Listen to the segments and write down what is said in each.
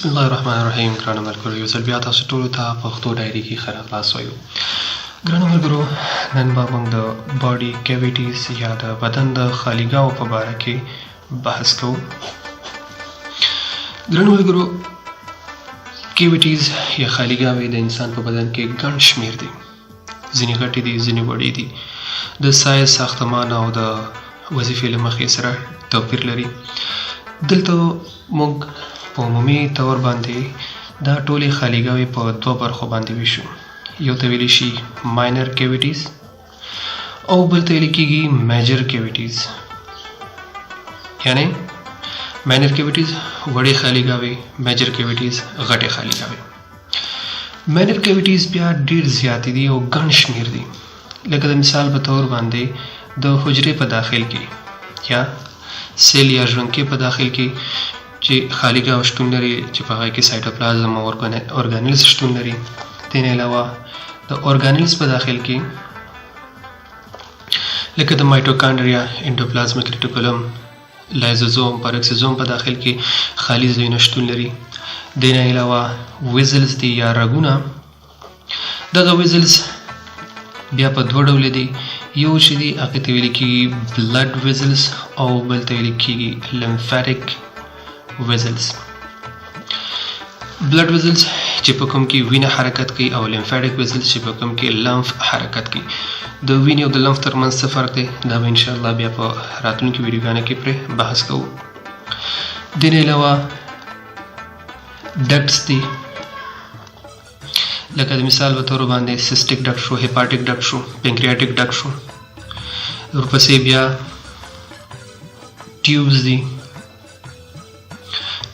بسم الله الرحمن الرحیم. ګرانو ملګرو، یو ځل بیا تاسو ټولو ته پښتو ډایري کې ښه راغلاست وایو. ګرانو ملګرو، نن به موږ د باډي کیویټیز یا د بدن د خالیګاو په باره کې بحث کوو. ګرانو ملګرو، کیویټیز یا خالیګاوې د انسان په بدن کې ګڼ شمېر دي. ځینې غټې دي، ځینې وړې دي. د سایز، ساختمان او د وظیفې له مخې سره توپیر لري. دلته موږ په عمومي طور باندې دا ټولې خالیګاوې په دوه برخو باندې ویشو. یو ته ویلی شي ماینر کیویټیز او بل ته ویل کېږي میجر کیویټیز. یعنی ماینر کیویټیز وړې خالیګاوې، میجر کیویټیز غټې خالیګاوې. ماینر کیویټیز بیا ډېر زیاتې دي او ګڼ شمېر دي. لکه د مثال په طور باندې د حجرې په داخل کې یا سیل یا ژرندګۍ په داخل کې چې خالیګاو شتون لري، چې په هغه کې سایټوپلازم او اورګانیلز شتون لري. دین علاوه د اورګانیلز په داخل کې لکه د مایټوکانډریا، انډوپلازمیک ریټیکولم، لایزوزوم، پاراکسیزوم په داخل کې خالي ځایونه شتون لري. دین علاوه ویزلز دي یا رګونه. دغه ویزلز بیا په دوه ډوله دي. یو چې دي هغه ته ویل کېږي بلډ ویزلز او بل ته ویل کېږي لمفاټیک ویزلز. بلډ ویزلز چې په کوم کې وینه حرکت کوي او لمفاټیک ویزلز چې په کوم کې لمف حرکت کوي. د وینې او د لمف ترمنځ څه فرق دی دا به انشاءالله بیا په راتلونکي ویډیوګانو کې پرې بحث کوو. دین علاوه ډکټس دي، لکه د مثال په تور باندې سیسټیک ډکټ شو، هیپاټیک ډکټ شو، پنکریاټیک ډکټ شو. ورپسې بیا ټیوبز دي.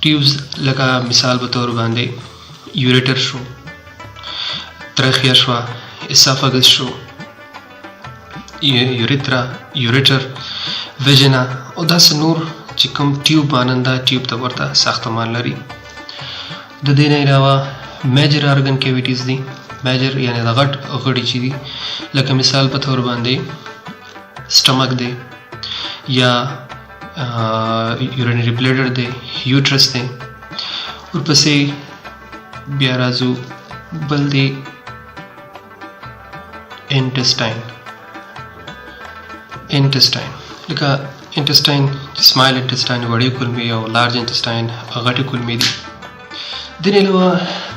ټیوبز لکه مثال په تور باندې یوریټر شو، ترخیا شو، اسافاګس شو، یوریترا، یوریټر، ویژنا او داسې نور چې کوم ټیوب ماننده ټیوب ته ورته ساختمان لري. د دې نه علاوه میجر ارګن کیویټیز دي. میجر یعنی د غټ غړي چې دي، لکه مثال په تور باندې سټمک دی یا یورینری بلیډر دی، یوټرس دی. ورپسې بیا راځو بل دی انټسټاین. انټسټاین لکه انټسټاین، سمال انټسټاین وړې کولمې او لارج انټسټاین غټې کولمې دي. دین علاوه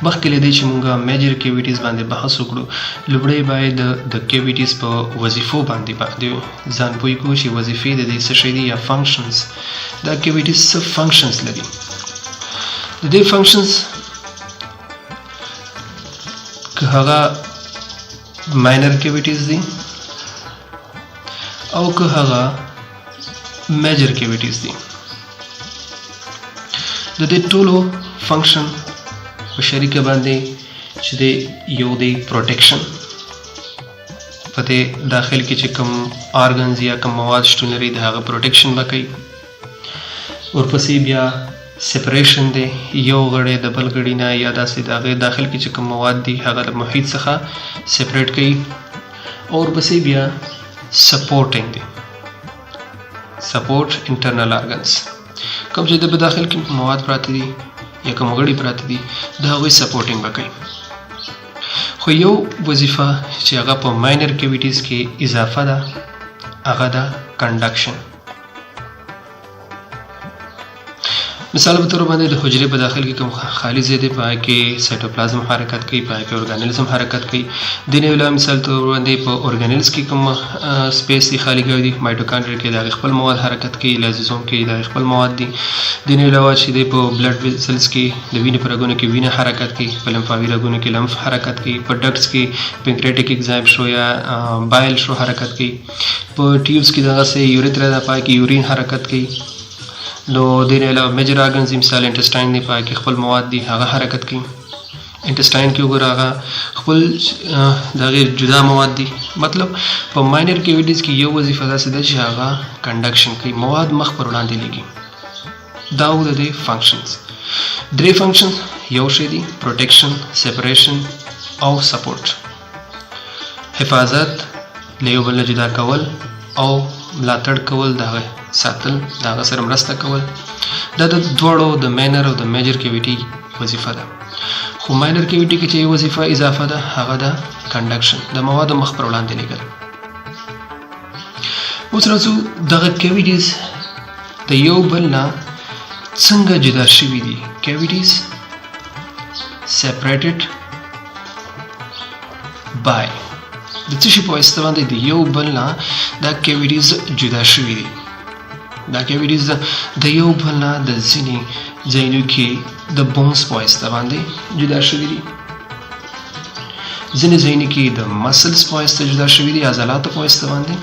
مخکې له دې چې مونږ میجر کیویټیز باندې بحث وکړو، لومړی باید د کیویټیز په وظیفو باندې ځان پوه کړو چې وظیفې د دې څه شی دي یا فنکشنز. دا کیویټیز څه فنکشنز لري. د دې فنکشنز که هغه ماینر کیویټیز دي او که هغه میجر کیویټیز دي، د دې ټولو فنکشن په شریکه باندې چې د یو دی پروټیکشن، په دې داخل کې چې کوم آرګنز یا کوم مواد شتون لري د هغه پروټیکشن به کوي. ورپسې بیا سپریشن دی، یو غړی د بل غړي نه یا داسې د هغې داخل کې چې کوم مواد دي هغه د محیط څخه سپریټ کوي. او ورپسې بیا سپورټینګ دی، سپورټ انټرنل آرګنز. کوم چې د په داخل کې مواد پراته دي یا کوم غړي پراته دي د هغوی سپورټینګ به کوي. خو یو وظیفه چې هغه په ماینر کیویټیز کې اضافه ده هغه ده کنډکشن. مثال په تور باندې د حجرې په داخل کې کوم خالي ځای دی، په هغه کې سایټوپلازم حرکت کوي، په هغه کې اورګانیلز هم حرکت کوي. د دې علاوه مثال تور باندې په اورګانیلز کې کوم سپیس دي خالیګاوې دي، مایټوکانډریا کې د هغې خپل مواد حرکت کوي، لایزوزوم کې د هغې خپل مواد دي. د دې علاوه چې دی په بلډ ویسلز کې د وینې په رګونو کې وینه حرکت کوي، په لمفاوي رګونو کې لمف حرکت کوي، په ډکټس کې پنکریاټیک اگزایم شو یا بایل شو حرکت کوي، په ټیوبز کې دغسې یوریترا ده، په هغه کې یورین حرکت کوي. نو د دې علاوه میجر آرګنز مثال انټسټاین دی، په هغه کې خپل مواد دي هغه حرکت کوي. انټسټاین کې وګوره هغه خپل د هغې جدا مواد دي. مطلب په ماینر کیویټیز کې یو وظیفه داسې ده چې هغه کنډکشن کوي، مواد مخ پر وړاندې لیږي. دا و د دې فنکشنز. درې فنکشن یو شی دي پروټیکشن، سپریشن او سپورټ. حفاظت، له یو بل نه جدا کول او ملاتړ کول، د هغه ساتل، د هغه سره مرسته کول. دا د دواړو د ماینر او د میجر کیویټي وظیفه ده. خو ماینر کیویټي کې چې وظیفه اضافه ده هغه ده کنډکشن، د موادو مخ پر وړاندې لیږل. اوس راځو دغه کیویټیز د یو بل نه څنګه جدا شوي دي. کیویټیز separated by د څه شي په واسطه باندې د یو بل نه دا کیویټیز جدا شوي دي. دا کیویټیز د یو بل نه د ځینې ځایونو کې د بونز په واسطه باندې جدا شوي دي. ځینې ځایونو کې د مسلز په واسطه جدا شوي دي، عضلاتو په واسطه باندې.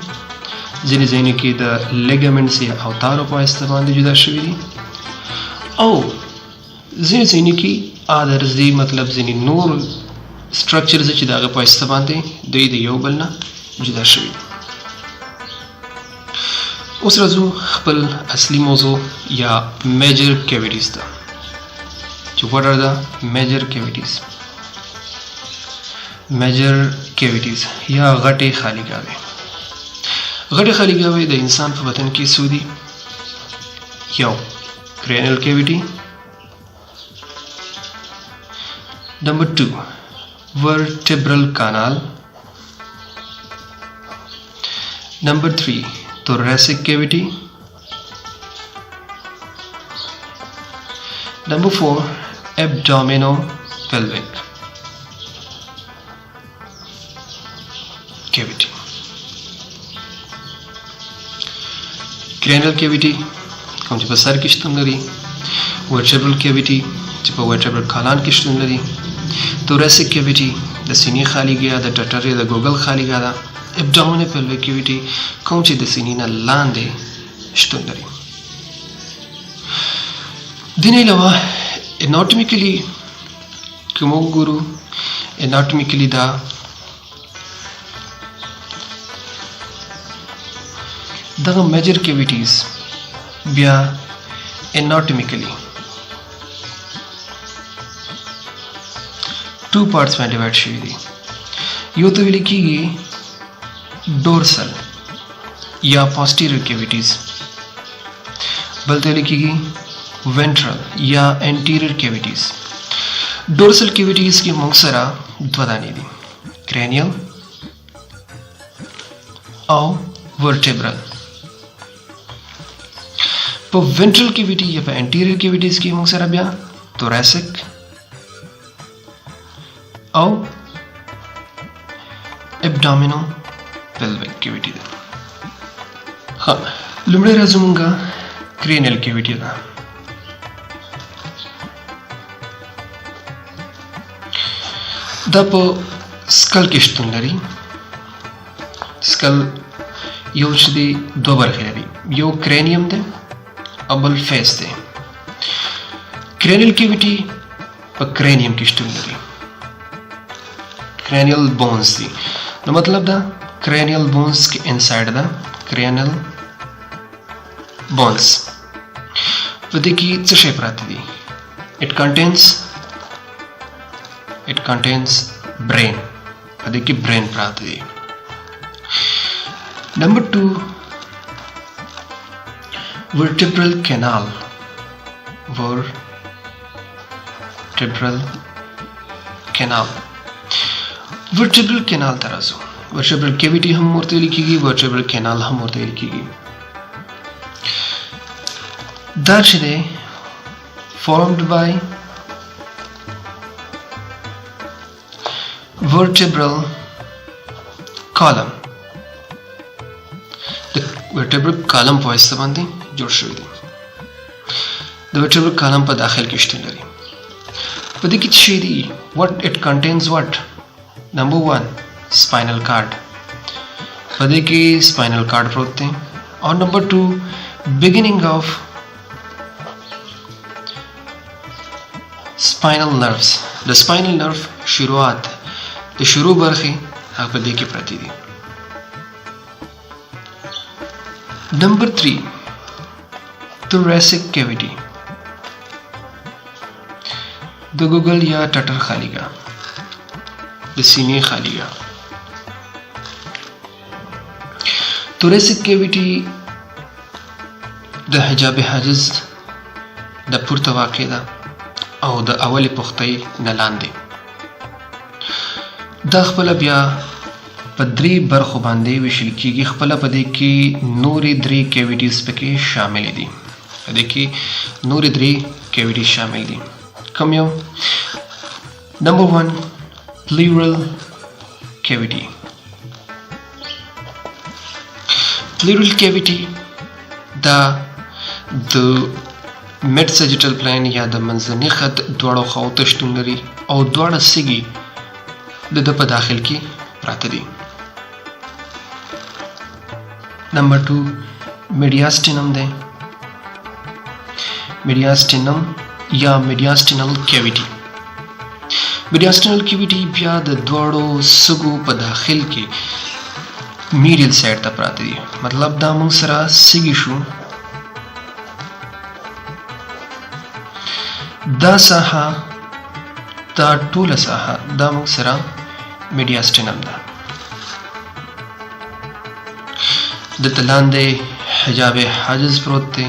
ځینې ځایونو کې د لیګامنټس یا اوتارو په واسطه باندې جدا شوي دي. او ځینې ځایونو کې اذرز دي، مطلب ځینې نور سټرکچرز چې د هغه په واسطه باندې دوی د یو بل نه جدا شوي دي. اوس راځو خپل اصلي موضوع یا میجر کیویټیز ته چې what are the major cavities. میجر کیویټیز یا غټې خالیګاوې. غټې خالیګاوې د انسان په بدن کې څو دي؟ یو cranial cavity. Number 2 vertebral canal. Number 3 thoracic cavity. Number 4 abdominopelvic cavity. cranial cavity کوم چې په سر کې شتون لري. vertebral cavity چې په vertebral column کې شتون لري. thoracic cavity د سینې خالیګا، د ټټر یا د ګوګل خالیګا ده. abdominopelvic cavity کوم چې د سینې نه لاندې شتون لري. دین علاوه اناټمیکلی کوم وګورو، اناټمیکلی دا دغه میجر کیویټیز بیا اناټمیکلی 2 parts باندې ډیوایډ شوي دي. یو ته ویل کېږي ډورسل یا posterior cavities، بل ته ویل کېږي ventral یا anterior cavities. ډورسل cavities کې موږ سره دوه دانې دي، cranial او vertebral. په ventral cavity یا په anterior cavities کې موږ سره بیا thoracic او abdominopelvic cavity ده. ها لومړی راځو مونږه cranial cavity ده. دا په سکل کې شتون لري. سکل یو چې دی دوه برخې لري، یو کرینیم ده او بل فیس ده. cranial cavity په کرینیم کې شتون لري. cranial bones دي، نو مطلب دا cranial bones کې inside ده cranial bones. په دې کې څه شی پراته دي؟ it contains brain. په دې کې brain پراته دي. Number 2 vertebral canal. vertebral canal ترازو vertebral cavity هم ورته لیکيږي، vertebral canal هم ورته لیکيږي. دا چې ده formed by vertebral column. د vertebral column په واسطه باندې جوړ شوی دی. د vertebral column په داخل کې شتون لري. په دې کې څه دي؟ what it contains what? Number 1 spinal cord. په دې کې spinal cord پروت دی. او number 2 beginning of spinal nerves. د spinal nerve شروعات د شروع برخې هغه په دې کې پراته دي. Number 3 thoracic cavity. د ګوګل یا ټټر خالیګا، د سینې خالیګا. thoracic cavity د حجاب حاجز د پورته واقع ده او د اولې پختۍ نه لاندې. دا خپل بیا په درې برخو باندې ویشل کیږي. خپل په دې کې نورې درې کیویټیز پکې شامل دي. په دې کې نورې درې کیویټیز شامل دي. کوم یو؟ نمبر 1 pleural cavity. pleural cavity دا د مډ سیجیټل پلین یا د منځني خط دواړو خواوو شتون لري او دواړه سږي د په داخل کې پراته دي. نمبر 2 میډیاسټینم دی. میډیاسټینم یا میډیاسټینل کیویټي. میډیاسټینل کیویټي بیا د دواړو سږو په داخل کې میډیل سایډ ته پراته دي. مطلب دا موږ سره سږي شو. دا ساحه دا ټوله ساحه دا موږ سره میډیاسټینم ده. د لاندې حجاب حاجز پروت دی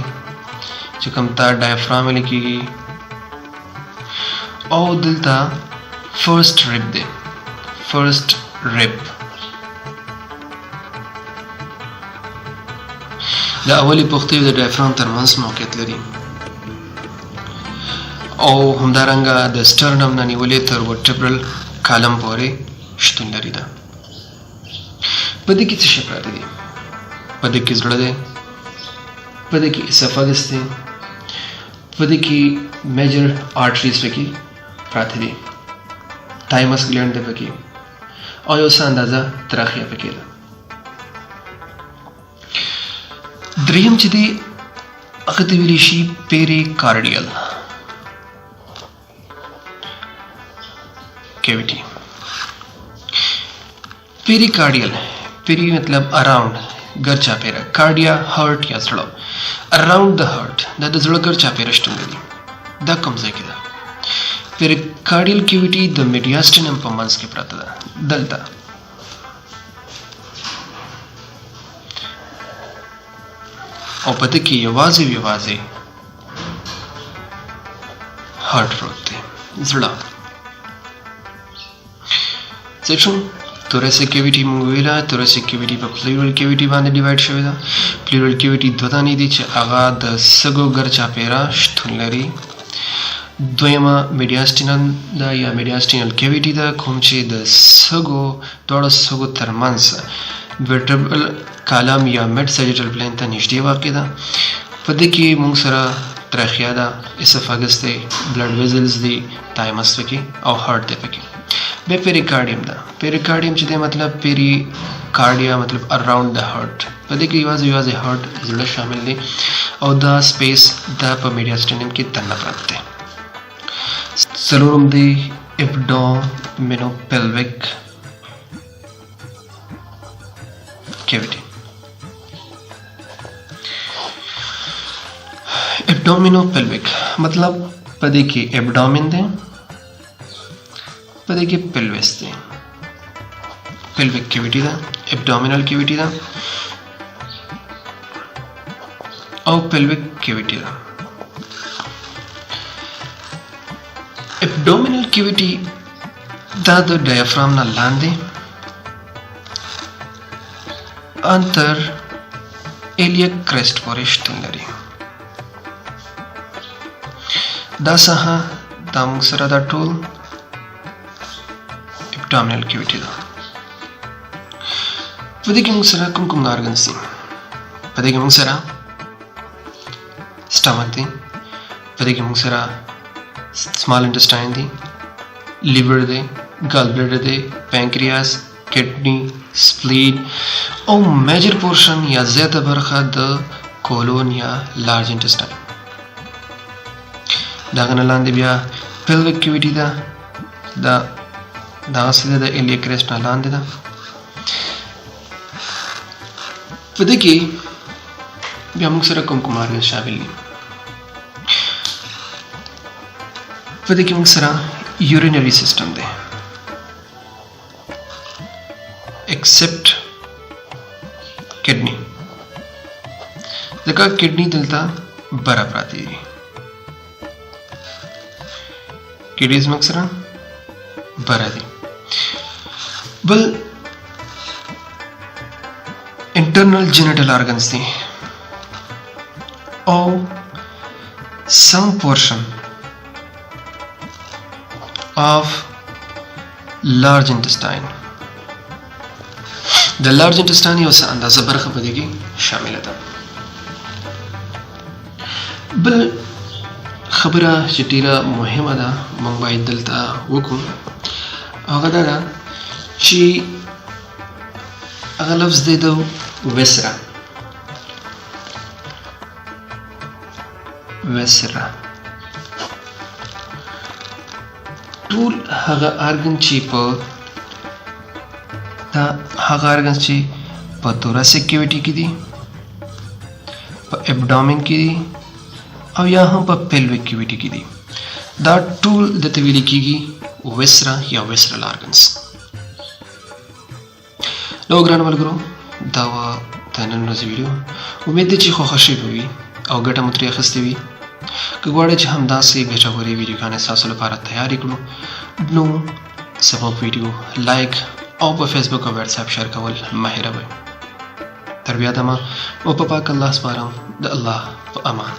چې کوم تا ډایفرام لیکيږي او دلته فرست ریب دی. فرست ریب د اولی پختې د ډایفرام ترمنځ موقعیت لري او همدارنګه د سټرنم نه نیولې تر ورټبرل کالم پورې شتون لري. ده په دې کې څه شی پراته دي؟ په دې کې زړه دی، په دې کې اسفاګس دی، په دې کې میجر آرټریز پکې پراته دي، تایمس ګلینډ دی پکې او یو څه اندازه تراخیه پکې ده. دریم چې دی هغه ته ویلی شي پیریکارډیل کیویټي. پیریکارډیل، پیری مطلب اراوند، ګر چاپیره، کارډیا هارت یا زړه، اراوند د هارت دا د زړه ګر چاپیره شتون لري. دا کوم ځای کې ده؟ پیریکارډیل کیویټي د میډیاسټینم په منځ کې پراته ده. دلته او په دې کې یوازې هارت پروت دی، زړه. څه توریسیک کیویټي موږ ویله. توریسیک کیویټي په پلیورل کیویټي باندې ډیوایډ شوې ده. پلیورل کیویټي دوه دانې دي چې هغه د سږو ګر چاپیره شتون لري. دویمه میډیاسټینل ده یا میډیاسټینل کیویټي ده کوم چې د سږو دواړو سږو ترمنځ ورټبرل کالم یا مډ سیجیټل پلین ته نږدې واقع ده. په دې کې موږ سره تراخیا ده، اسفاګس دی، بلډ ویزلز دی، تایمس پکې او هارت دی پکې. بیا پیریکارډیم ده. پیریکارډیم چې دی مطلب پیریکارډیا مطلب اراوند د هارت. په دې کې یوازې هارت زړه شامل دی او دا سپیس دا په میډیاسټینم کې دننه پراته دی. څلورم دی ابډومینوپلویک کیویټي. ابډومینوپلویک مطلب په دې کې ابډومین دی، په دې کې پلوس دی. pelvic cavity ده، abdominal cavity ده او pelvic cavity ده. abdominal cavity دا د diaphragm نه لاندې انتر iliac crest پورې شتون لري. دا ساحه دا موږ سره دا ټول abdominal cavity ده. په دې کې موږ سره کوم organs دي؟ په دې کې موږ سره stomach دی، په دې کې موږ سره small intestine دی، liver دی، gallbladder دی، pancreas، kidney، spleen او major portion یا زیاته برخه د colon یا large intestine. داغه نه لاندې بیا pelvic cavity ده، دا سیده د iliac crest نه لاندې ده. په دې کې بیا موږ سره کوم organs شامل دي؟ په دې کې موږ سره urinary system دی except kidney. ځکه kidney دلته بره پراته دي. کیډنی زموږ سره بره دي. بل internal genital organs دي او some portion of large intestine. د large intestine یو څه اندازه برخه په دې کې شامله ده. بل خبره چې ډیره مهمه ده موږ باید دلته وکړو هغه دا ده چې هغه لفظ دی د ویسرا. ټول هغه ارګن چې په توراسیک کیویټي کې دي، په ابډامن کې دي او یا هم په پیلویک کیویټي کې دي، دا ټول د ویل کېږي ویسرا یا ویسرل ارګنز. نو ګرانو ملګرو دا و د نن ورځې ویډیو. امید دی چې خوښه شوې به وي او ګټه مو ترې اخیستې وي. که غواړئ چې همداسې ګټورې ویډیوګانې ستاسو لپاره تیارې کړو نو زموږ ویډیو لایک او په فیسبوک او واتساپ شیر کول مه هېروئ. تر بیا دمه مو په پاک الله سپارم. د الله په امان.